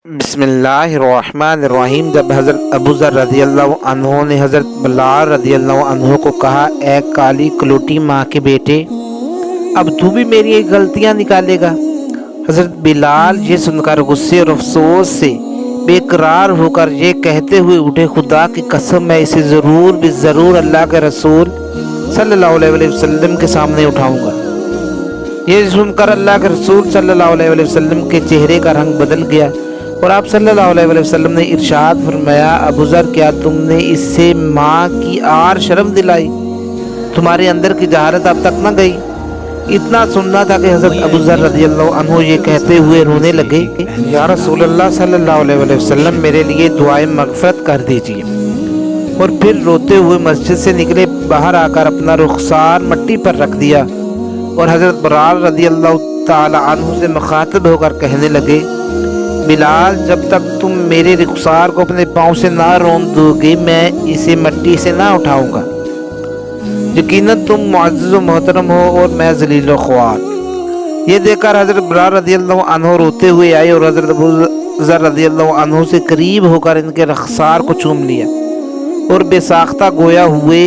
بسم اللہ الرحمن الرحیم۔ جب حضرت ابو ذر رضی اللہ عنہ نے حضرت بلال رضی اللہ عنہ کو کہا، اے کالی کلوٹی ماں کے بیٹے، اب تو بھی میری ایک غلطیاں نکالے گا؟ حضرت بلال یہ سن کر غصے اور افسوس سے بے قرار ہو کر یہ کہتے ہوئے اٹھے، خدا کی قسم میں اسے ضرور اللہ کے رسول صلی اللہ علیہ وسلم کے سامنے اٹھاؤں گا۔ یہ سن کر اللہ کے رسول صلی اللہ علیہ وسلم کے چہرے کا رنگ بدل گیا اور آپ صلی اللہ علیہ وسلم نے ارشاد فرمایا، ابو ذر، کیا تم نے اس سے ماں کی آر شرم دلائی؟ تمہارے اندر کی جہالت اب تک نہ گئی؟ اتنا سننا تھا کہ حضرت ابو ذر رضی اللہ عنہ یہ کہتے ہوئے رونے لگے، یا رسول اللہ صلی اللہ علیہ وسلم، میرے لیے دعائے مغفرت کر دیجیے۔ اور پھر روتے ہوئے مسجد سے نکلے، باہر آ کر اپنا رخسار مٹی پر رکھ دیا اور حضرت بلال رضی اللہ تعالی عنہ سے مخاطب ہو کر کہنے لگے، بلال، جب تک تم میرے رخسار کو اپنے پاؤں سے نہ رون دو گے، میں اسے مٹی سے نہ اٹھاؤں گا۔ یقیناً تم معزز و محترم ہو اور میں ذلیل و خوار۔ یہ دیکھ کر حضرت بلال رضی اللہ عنہ روتے ہوئے آئے اور حضرت ابو ذر رضی اللہ عنہ سے قریب ہو کر ان کے رخسار کو چوم لیا اور بے ساختہ گویا ہوئے،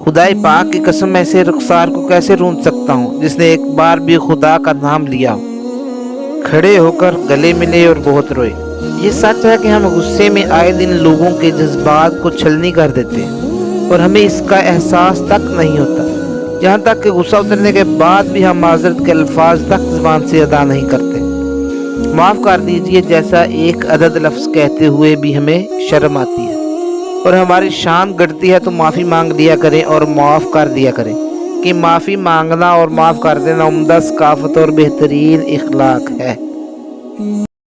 خدائے پاک کی قسم، میں اسے رخسار کو کیسے رون سکتا ہوں جس نے ایک بار بھی خدا کا نام لیا ہو۔ کھڑے ہو کر گلے ملے اور بہت روئے۔ یہ سچ ہے کہ ہم غصے میں آئے دن لوگوں کے جذبات کو چھلنی کر دیتے ہیں اور ہمیں اس کا احساس تک نہیں ہوتا، یہاں تک کہ غصہ اترنے کے بعد بھی ہم معذرت کے الفاظ تک زبان سے ادا نہیں کرتے۔ معاف کر دیجئے جیسا ایک عدد لفظ کہتے ہوئے بھی ہمیں شرم آتی ہے اور ہماری شان گڑتی ہے، تو معافی مانگ لیا کریں اور معاف کر دیا کریں کہ معافی مانگنا اور معاف کر دینا عمدہ ثقافت اور بہترین اخلاق ہے۔